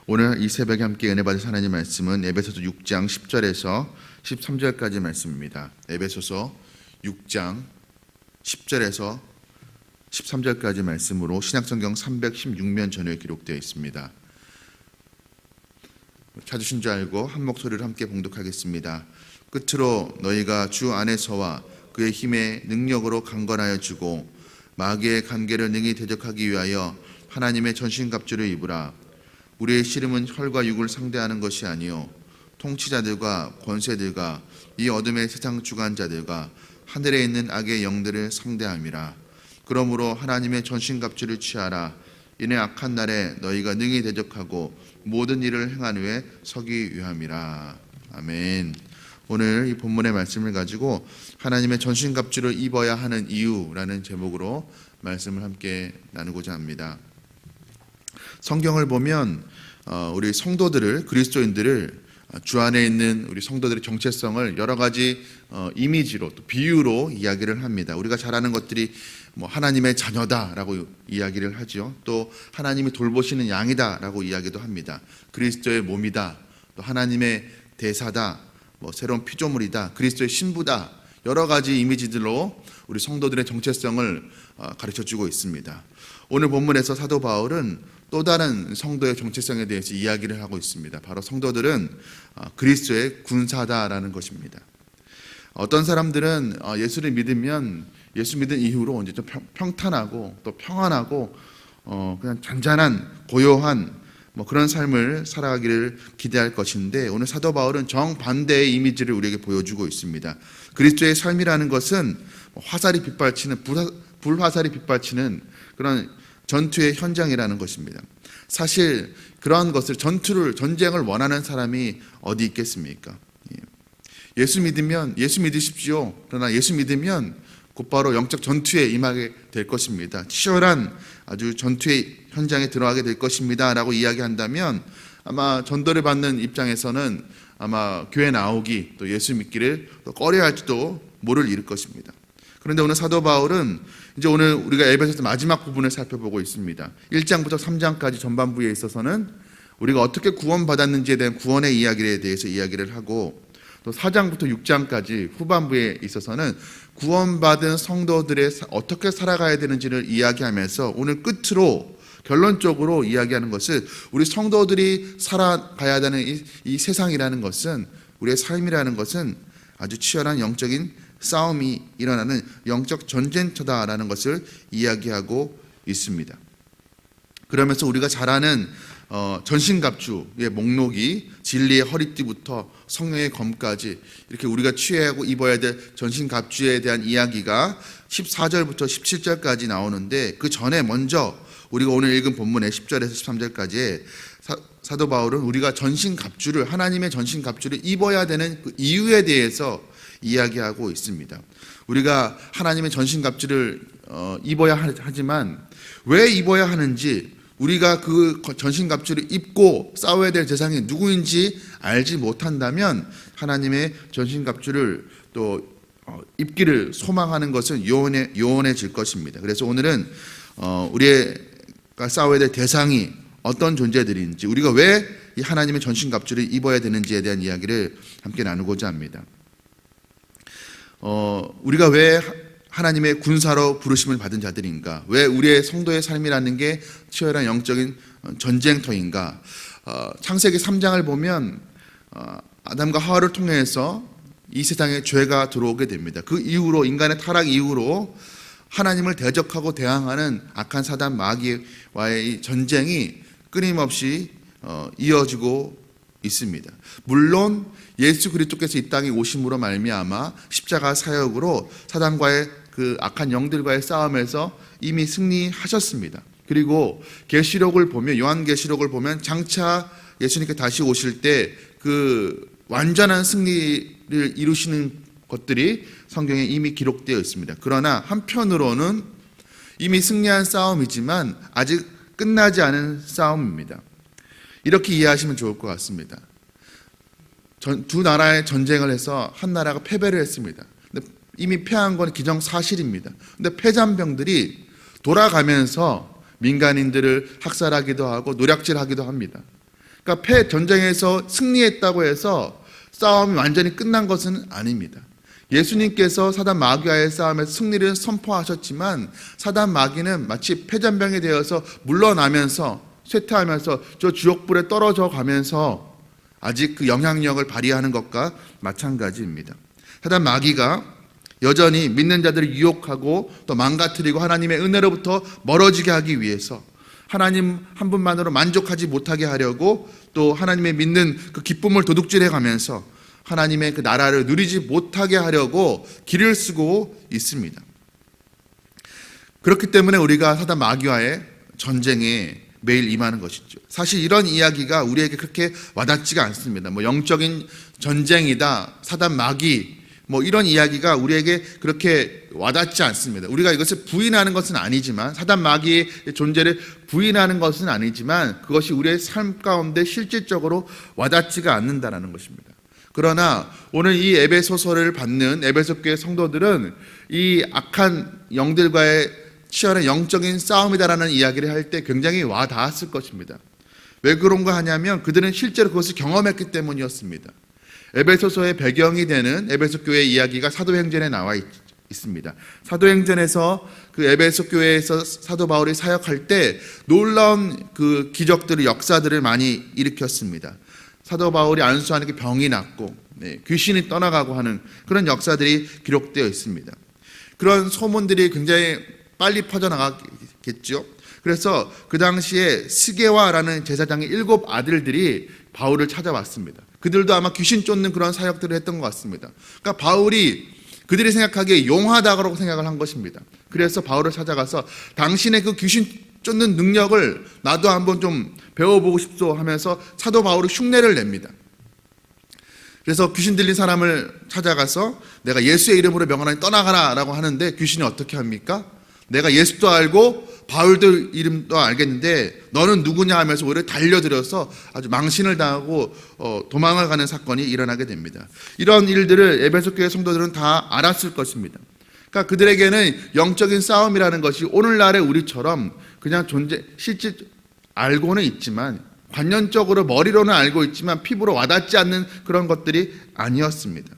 오늘 이 새벽에 함께 은혜 받을 하나님 말씀은 에베소서 6장 10절에서 13절까지 말씀입니다. 에베소서 6장 10절에서 13절까지 말씀으로 신약성경 316면 전에 기록되어 있습니다. 찾으신 줄 알고 한 목소리를 함께 봉독하겠습니다. 끝으로 너희가 주 안에서와 그의 힘의 능력으로 강건하여 주고 마귀의 관계를 능히 대적하기 위하여 하나님의 전신갑주를 입으라. 우리의 씨름은 혈과 육을 상대하는 것이 아니요 통치자들과 권세들과 이 어둠의 세상 주관자들과 하늘에 있는 악의 영들을 상대함이라. 그러므로 하나님의 전신갑주를 취하라. 이내 악한 날에 너희가 능히 대적하고 모든 일을 행한 후에 서기 위함이라. 아멘. 오늘 이 본문의 말씀을 가지고 하나님의 전신갑주를 입어야 하는 이유라는 제목으로 말씀을 함께 나누고자 합니다. 성경을 보면 우리 성도들을, 그리스도인들을, 주 안에 있는 우리 성도들의 정체성을 여러 가지 이미지로 또 비유로 이야기를 합니다. 우리가 잘 아는 것들이 하나님의 자녀다라고 이야기를 하죠. 또 하나님이 돌보시는 양이다라고 이야기도 합니다. 그리스도의 몸이다, 또 하나님의 대사다, 새로운 피조물이다, 그리스도의 신부다, 여러 가지 이미지들로 우리 성도들의 정체성을 가르쳐주고 있습니다. 오늘 본문에서 사도 바울은 또 다른 성도의 정체성에 대해서 이야기를 하고 있습니다. 바로 성도들은 그리스도의 군사다라는 것입니다. 어떤 사람들은 예수를 믿으면 예수 믿은 이후로 이제 좀 평탄하고 또 평안하고 그냥 잔잔한 고요한 그런 삶을 살아가기를 기대할 것인데, 오늘 사도 바울은 정반대의 이미지를 우리에게 보여주고 있습니다. 그리스도의 삶이라는 것은 화살이 빗발치는 불화살이 빗발치는 그런 전투의 현장이라는 것입니다. 사실 그러한 것을 전쟁을 원하는 사람이 어디 있겠습니까? 예수 믿으십시오. 그러나 예수 믿으면 곧바로 영적 전투에 임하게 될 것입니다. 치열한 아주 전투의 현장에 들어가게 될 것입니다 라고 이야기한다면 아마 전도를 받는 입장에서는 아마 교회 나오기, 또 예수 믿기를 또 꺼려할지도 모를 일일 것입니다. 그런데 오늘 사도 바울은 이제 오늘 우리가 에베소서 마지막 부분을 살펴보고 있습니다. 1장부터 3장까지 전반부에 있어서는 우리가 어떻게 구원받았는지에 대한 구원의 이야기에 대해서 이야기를 하고, 또 4장부터 6장까지 후반부에 있어서는 구원받은 성도들의 어떻게 살아가야 되는지를 이야기하면서 오늘 끝으로 결론적으로 이야기하는 것은 우리 성도들이 살아가야 되는 이 세상이라는 것은, 우리의 삶이라는 것은 아주 치열한 영적인 싸움이 일어나는 영적 전쟁터다라는 것을 이야기하고 있습니다. 그러면서 우리가 잘 아는 전신갑주의 목록이 진리의 허리띠부터 성령의 검까지 이렇게 우리가 취하고 입어야 될 전신갑주에 대한 이야기가 14절부터 17절까지 나오는데, 그 전에 먼저 우리가 오늘 읽은 본문의 10절에서 13절까지 사도 바울은 우리가 전신갑주를, 하나님의 전신갑주를 입어야 되는 그 이유에 대해서 이야기하고 있습니다. 우리가 하나님의 전신갑주를 입어야 하지만 왜 입어야 하는지, 우리가 그 전신갑주를 입고 싸워야 될 대상이 누구인지 알지 못한다면 하나님의 전신갑주를 또 입기를 소망하는 것은 요원해질 것입니다. 그래서 오늘은 우리가 싸워야 될 대상이 어떤 존재들인지, 우리가 왜 이 하나님의 전신갑주를 입어야 되는지에 대한 이야기를 함께 나누고자 합니다. 우리가 왜 하나님의 군사로 부르심을 받은 자들인가? 왜 우리의 성도의 삶이라는 게 치열한 영적인 전쟁터인가? 창세기 3장을 보면 아담과 하와를 통해서 이 세상에 죄가 들어오게 됩니다. 그 이후로, 인간의 타락 이후로 하나님을 대적하고 대항하는 악한 사단 마귀와의 이 전쟁이 끊임없이 이어지고 있습니다. 물론 예수 그리스도께서 이 땅에 오심으로 말미암아 십자가 사역으로 사단과의 그 악한 영들과의 싸움에서 이미 승리하셨습니다. 그리고 계시록을 보면, 요한계시록을 보면 장차 예수님께 다시 오실 때 그 완전한 승리를 이루시는 것들이 성경에 이미 기록되어 있습니다. 그러나 한편으로는 이미 승리한 싸움이지만 아직 끝나지 않은 싸움입니다. 이렇게 이해하시면 좋을 것 같습니다. 두 나라의 전쟁을 해서 한 나라가 패배를 했습니다. 근데 이미 패한 건 기정사실입니다. 근데 패잔병들이 돌아가면서 민간인들을 학살하기도 하고 노략질하기도 합니다. 그러니까 전쟁에서 승리했다고 해서 싸움이 완전히 끝난 것은 아닙니다. 예수님께서 사단 마귀와의 싸움에서 승리를 선포하셨지만 사단 마귀는 마치 패전병이 되어서 물러나면서 쇠퇴하면서 저 지옥불에 떨어져 가면서 아직 그 영향력을 발휘하는 것과 마찬가지입니다. 사단 마귀가 여전히 믿는 자들을 유혹하고 또 망가뜨리고 하나님의 은혜로부터 멀어지게 하기 위해서 하나님 한 분만으로 만족하지 못하게 하려고 또 하나님의 믿는 그 기쁨을 도둑질해 가면서 하나님의 그 나라를 누리지 못하게 하려고 길을 쓰고 있습니다. 그렇기 때문에 우리가 사단 마귀와의 전쟁에 매일 임하는 것이죠. 사실 이런 이야기가 우리에게 그렇게 와닿지가 않습니다. 영적인 전쟁이다, 사단 마귀, 이런 이야기가 우리에게 그렇게 와닿지 않습니다. 우리가 이것을 부인하는 것은 아니지만, 사단 마귀의 존재를 부인하는 것은 아니지만, 그것이 우리의 삶 가운데 실질적으로 와닿지가 않는다는 것입니다. 그러나 오늘 이 에베소서를 받는 에베소 교회 성도들은 이 악한 영들과의 치열한 영적인 싸움이다라는 이야기를 할 때 굉장히 와닿았을 것입니다. 왜 그런가 하냐면 그들은 실제로 그것을 경험했기 때문이었습니다. 에베소서의 배경이 되는 에베소 교회의 이야기가 사도행전에 나와 있습니다. 사도행전에서 그 에베소 교회에서 사도 바울이 사역할 때 놀라운 그 기적들을, 역사들을 많이 일으켰습니다. 사도 바울이 안수하는 게 병이 낫고 귀신이 떠나가고 하는 그런 역사들이 기록되어 있습니다. 그런 소문들이 굉장히 빨리 퍼져나갔겠죠. 그래서 그 당시에 스게와라는 제사장의 7 아들들이 바울을 찾아왔습니다. 그들도 아마 귀신 쫓는 그런 사역들을 했던 것 같습니다. 그러니까 바울이 그들이 생각하기에 용하다고 생각을 한 것입니다. 그래서 바울을 찾아가서 당신의 그 귀신 쫓는 능력을 나도 한번 좀 배워보고 싶소 하면서 사도 바울이 흉내를 냅니다. 그래서 귀신 들린 사람을 찾아가서 내가 예수의 이름으로 명하노니 떠나가라 라고 하는데 귀신이 어떻게 합니까? 내가 예수도 알고 바울도 이름도 알겠는데 너는 누구냐 하면서 오히려 달려들어서 아주 망신을 당하고 도망을 가는 사건이 일어나게 됩니다. 이런 일들을 에베소 교회 성도들은 다 알았을 것입니다. 그러니까 그들에게는 영적인 싸움이라는 것이 오늘날의 우리처럼 그냥 실제 알고는 있지만, 관념적으로 머리로는 알고 있지만 피부로 와닿지 않는 그런 것들이 아니었습니다.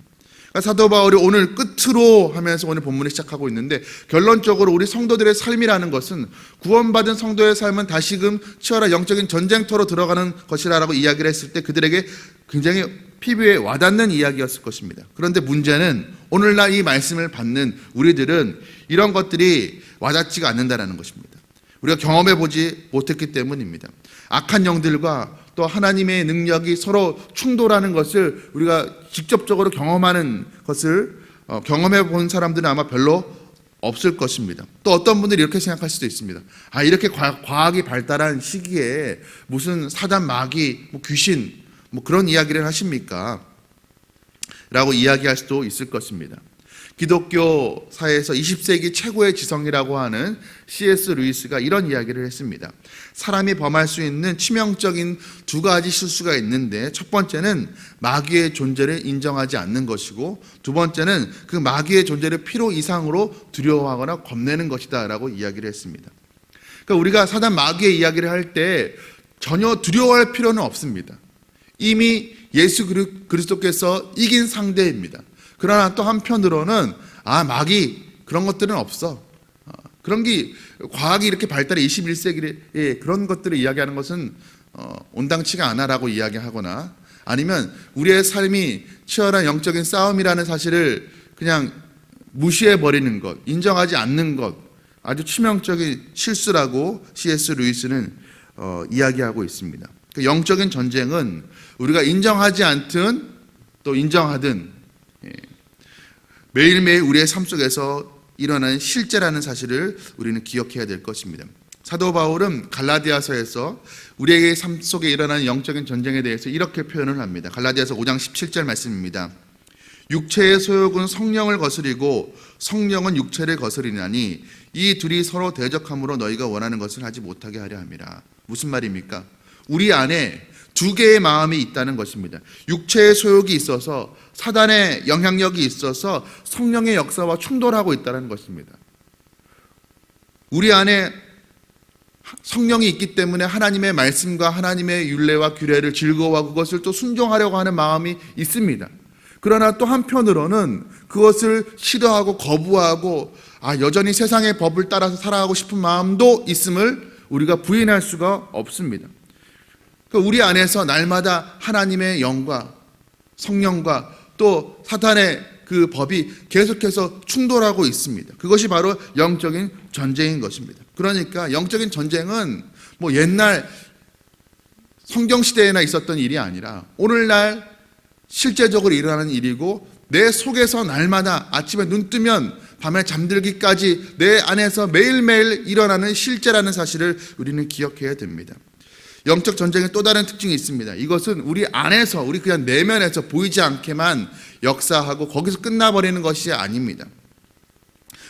그러니까 사도 바울이 오늘 끝으로 하면서 오늘 본문을 시작하고 있는데, 결론적으로 우리 성도들의 삶이라는 것은, 구원받은 성도의 삶은 다시금 치열한 영적인 전쟁터로 들어가는 것이라고 이야기를 했을 때 그들에게 굉장히 피부에 와닿는 이야기였을 것입니다. 그런데 문제는 오늘날 이 말씀을 받는 우리들은 이런 것들이 와닿지가 않는다는 것입니다. 우리가 경험해 보지 못했기 때문입니다. 악한 영들과 또 하나님의 능력이 서로 충돌하는 것을 우리가 직접적으로 경험하는 것을 경험해 본 사람들은 아마 별로 없을 것입니다. 또 어떤 분들이 이렇게 생각할 수도 있습니다. 이렇게 과학이 발달한 시기에 무슨 사단 마귀, 귀신 그런 이야기를 하십니까? 라고 이야기할 수도 있을 것입니다. 기독교 사회에서 20세기 최고의 지성이라고 하는 C.S. 루이스가 이런 이야기를 했습니다. 사람이 범할 수 있는 치명적인 2가지 실수가 있는데, 첫 번째는 마귀의 존재를 인정하지 않는 것이고, 두 번째는 그 마귀의 존재를 필요 이상으로 두려워하거나 겁내는 것이다 라고 이야기를 했습니다. 그러니까 우리가 사단 마귀의 이야기를 할 때 전혀 두려워할 필요는 없습니다. 이미 예수 그리스도께서 이긴 상대입니다. 그러나 또 한편으로는 마귀 그런 것들은 없어. 그런 게 과학이 이렇게 발달해 21세기에 그런 것들을 이야기하는 것은 온당치가 않아라고 이야기하거나, 아니면 우리의 삶이 치열한 영적인 싸움이라는 사실을 그냥 무시해버리는 것, 인정하지 않는 것, 아주 치명적인 실수라고 C.S. 루이스는 이야기하고 있습니다. 그 영적인 전쟁은 우리가 인정하지 않든 또 인정하든 매일매일 우리의 삶 속에서 일어나는 실제라는 사실을 우리는 기억해야 될 것입니다. 사도 바울은 갈라디아서에서 우리에게 삶 속에 일어나는 영적인 전쟁에 대해서 이렇게 표현을 합니다. 갈라디아서 5장 17절 말씀입니다. 육체의 소욕은 성령을 거스리고 성령은 육체를 거스리나니 이 둘이 서로 대적함으로 너희가 원하는 것을 하지 못하게 하려 함이라. 무슨 말입니까? 우리 안에 2개의 마음이 있다는 것입니다. 육체의 소욕이 있어서, 사단의 영향력이 있어서 성령의 역사와 충돌하고 있다는 것입니다. 우리 안에 성령이 있기 때문에 하나님의 말씀과 하나님의 율례와 규례를 즐거워하고 그것을 또 순종하려고 하는 마음이 있습니다. 그러나 또 한편으로는 그것을 싫어하고 거부하고 여전히 세상의 법을 따라서 살아가고 싶은 마음도 있음을 우리가 부인할 수가 없습니다. 우리 안에서 날마다 하나님의 영과 성령과 또 사탄의 그 법이 계속해서 충돌하고 있습니다. 그것이 바로 영적인 전쟁인 것입니다. 그러니까 영적인 전쟁은 뭐 옛날 성경 시대에나 있었던 일이 아니라 오늘날 실제적으로 일어나는 일이고 내 속에서 날마다 아침에 눈 뜨면 밤에 잠들기까지 내 안에서 매일매일 일어나는 실제라는 사실을 우리는 기억해야 됩니다. 영적 전쟁의 또 다른 특징이 있습니다. 이것은 우리 안에서, 우리 그냥 내면에서 보이지 않게만 역사하고 거기서 끝나버리는 것이 아닙니다.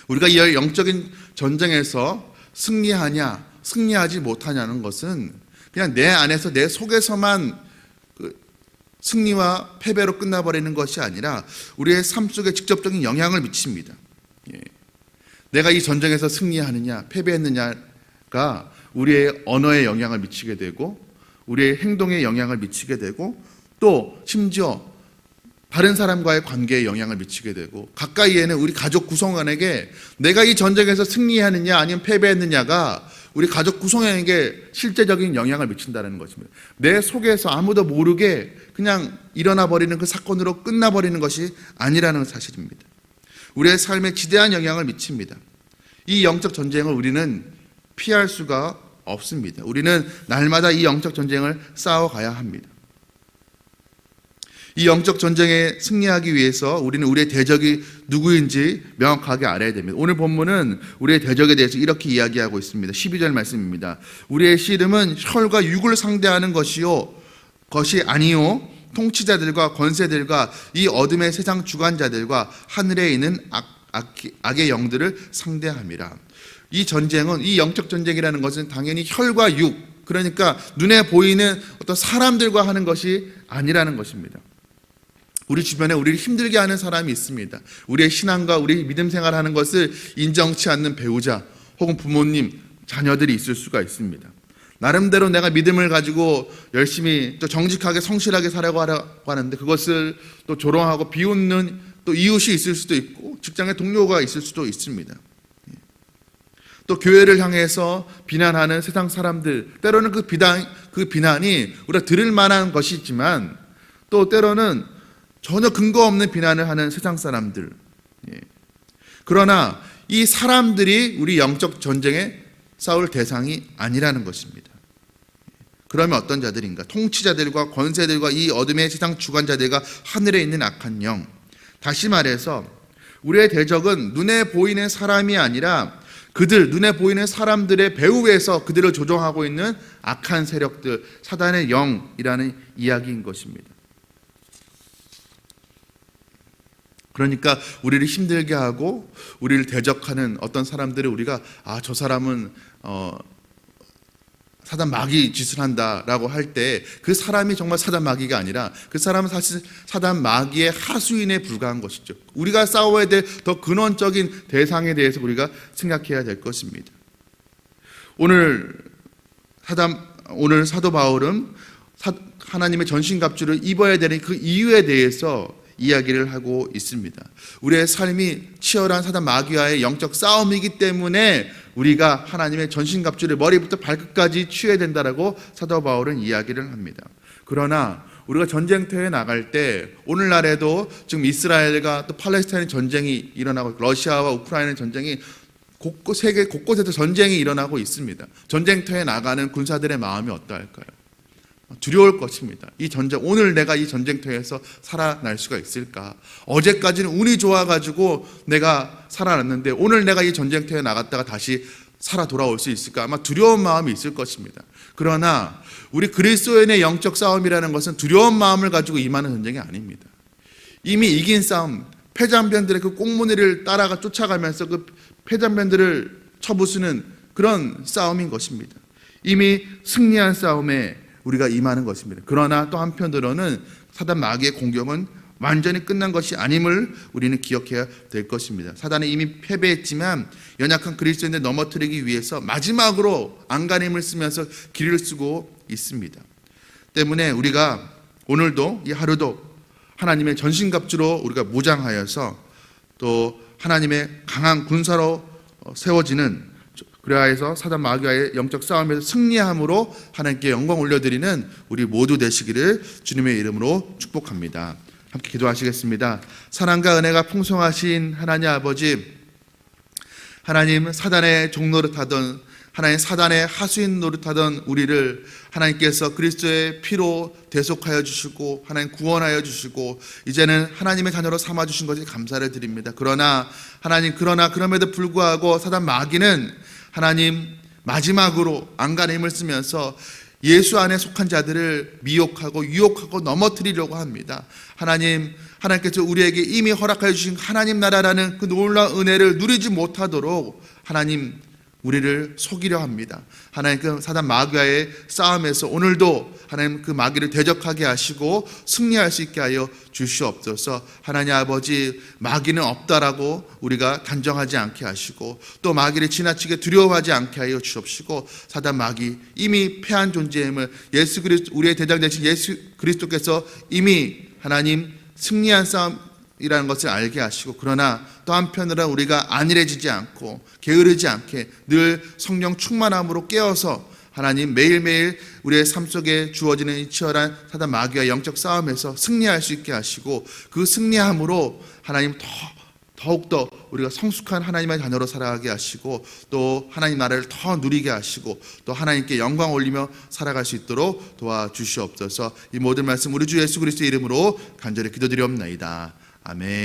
우리가 이 영적인 전쟁에서 승리하냐, 승리하지 못하냐는 것은 그냥 내 안에서, 내 속에서만 승리와 패배로 끝나버리는 것이 아니라 우리의 삶 속에 직접적인 영향을 미칩니다. 내가 이 전쟁에서 승리하느냐, 패배했느냐가 우리의 언어에 영향을 미치게 되고 우리의 행동에 영향을 미치게 되고 또 심지어 다른 사람과의 관계에 영향을 미치게 되고 가까이에는 우리 가족 구성원에게 내가 이 전쟁에서 승리하느냐 아니면 패배했느냐가 우리 가족 구성원에게 실제적인 영향을 미친다는 것입니다. 내 속에서 아무도 모르게 그냥 일어나 버리는 그 사건으로 끝나버리는 것이 아니라는 사실입니다. 우리의 삶에 지대한 영향을 미칩니다. 이 영적 전쟁을 우리는 피할 수가 없습니다. 우리는 날마다 이 영적 전쟁을 싸워가야 합니다. 이 영적 전쟁에 승리하기 위해서 우리는 우리의 대적이 누구인지 명확하게 알아야 됩니다. 오늘 본문은 우리의 대적에 대해서 이렇게 이야기하고 있습니다. 12절 말씀입니다. 우리의 씨름은 혈과 육을 상대하는 것이 아니요 통치자들과 권세들과 이 어둠의 세상 주관자들과 하늘에 있는 악의 영들을 상대함이라. 이 전쟁은, 이 영적 전쟁이라는 것은 당연히 혈과 육, 그러니까 눈에 보이는 어떤 사람들과 하는 것이 아니라는 것입니다. 우리 주변에 우리를 힘들게 하는 사람이 있습니다. 우리의 신앙과 우리 믿음 생활하는 것을 인정치 않는 배우자 혹은 부모님, 자녀들이 있을 수가 있습니다. 나름대로 내가 믿음을 가지고 열심히 또 정직하게 성실하게 살아가고 하는데 그것을 또 조롱하고 비웃는 또 이웃이 있을 수도 있고 직장의 동료가 있을 수도 있습니다. 또 교회를 향해서 비난하는 세상 사람들, 때로는 그 비난이 우리가 들을 만한 것이지만 또 때로는 전혀 근거 없는 비난을 하는 세상 사람들. 그러나 이 사람들이 우리 영적 전쟁에 싸울 대상이 아니라는 것입니다. 그러면 어떤 자들인가? 통치자들과 권세들과 이 어둠의 세상 주관자들과 하늘에 있는 악한 영. 다시 말해서 우리의 대적은 눈에 보이는 사람이 아니라 그들, 눈에 보이는 사람들의 배후에서 그들을 조종하고 있는 악한 세력들, 사단의 영이라는 이야기인 것입니다. 그러니까 우리를 힘들게 하고 우리를 대적하는 어떤 사람들을 우리가 저 사람은 사단 마귀 짓을 한다라고 할 때 그 사람이 정말 사단 마귀가 아니라 그 사람은 사실 사단 마귀의 하수인에 불과한 것이죠. 우리가 싸워야 될 더 근원적인 대상에 대해서 우리가 생각해야 될 것입니다. 오늘 사도 바울은 하나님의 전신갑주를 입어야 되는 그 이유에 대해서 이야기를 하고 있습니다. 우리의 삶이 치열한 사단 마귀와의 영적 싸움이기 때문에 우리가 하나님의 전신갑주를 머리부터 발끝까지 취해야 된다라고 사도 바울은 이야기를 합니다. 그러나 우리가 전쟁터에 나갈 때 오늘날에도 지금 이스라엘과 또 팔레스타인 전쟁이 일어나고 러시아와 우크라이나 전쟁이 세계 곳곳에서 전쟁이 일어나고 있습니다. 전쟁터에 나가는 군사들의 마음이 어떠할까요? 두려울 것입니다. 이 전쟁, 오늘 내가 이 전쟁터에서 살아날 수가 있을까? 어제까지는 운이 좋아가지고 내가 살아났는데 오늘 내가 이 전쟁터에 나갔다가 다시 살아 돌아올 수 있을까? 아마 두려운 마음이 있을 것입니다. 그러나 우리 그리스도인의 영적 싸움이라는 것은 두려운 마음을 가지고 임하는 전쟁이 아닙니다. 이미 이긴 싸움, 패잔변들의 그 꽁무니를 따라가 쫓아가면서 그 패잔변들을 쳐부수는 그런 싸움인 것입니다. 이미 승리한 싸움에 우리가 임하는 것입니다. 그러나 또 한편으로는 사단 마귀의 공격은 완전히 끝난 것이 아님을 우리는 기억해야 될 것입니다. 사단은 이미 패배했지만 연약한 그리스도인들 넘어뜨리기 위해서 마지막으로 안간힘을 쓰면서 길을 쓰고 있습니다. 때문에 우리가 오늘도 이 하루도 하나님의 전신갑주로 우리가 무장하여서 또 하나님의 강한 군사로 세워지는, 그래야 해서 사단 마귀와의 영적 싸움에서 승리함으로 하나님께 영광 올려드리는 우리 모두 되시기를 주님의 이름으로 축복합니다. 함께 기도하시겠습니다. 사랑과 은혜가 풍성하신 하나님 아버지, 하나님 사단의 종노릇하던, 하나님 사단의 하수인 노릇하던 우리를 하나님께서 그리스도의 피로 대속하여 주시고 하나님 구원하여 주시고 이제는 하나님의 자녀로 삼아주신 것에 감사를 드립니다. 그러나 하나님, 그럼에도 불구하고 사단 마귀는 하나님 마지막으로 안간의 힘을 쓰면서 예수 안에 속한 자들을 미혹하고 유혹하고 넘어뜨리려고 합니다. 하나님께서 우리에게 이미 허락하여 주신 하나님 나라라는 그 놀라운 은혜를 누리지 못하도록 하나님 우리를 속이려 합니다. 하나님 그 사단 마귀와의 싸움에서 오늘도 하나님 그 마귀를 대적하게 하시고 승리할 수 있게 하여 주시옵소서. 하나님 아버지, 마귀는 없다라고 우리가 단정하지 않게 하시고 또 마귀를 지나치게 두려워하지 않게 하여 주옵시고 사단 마귀 이미 패한 존재임을 예수 그리스도, 우리의 대장 되신 예수 그리스도께서 이미 하나님 승리한 싸움이라는 것을 알게 하시고, 그러나 또 한편으로 우리가 안일해지지 않고 게으르지 않게 늘 성령 충만함으로 깨어서 하나님 매일매일 우리의 삶 속에 주어지는 이 치열한 사단 마귀와 영적 싸움에서 승리할 수 있게 하시고, 그 승리함으로 하나님 더욱더 우리가 성숙한 하나님의 자녀로 살아가게 하시고 또 하나님 나라를 더 누리게 하시고 또 하나님께 영광 올리며 살아갈 수 있도록 도와주시옵소서. 이 모든 말씀 우리 주 예수 그리스도의 이름으로 간절히 기도드리옵나이다. 아멘.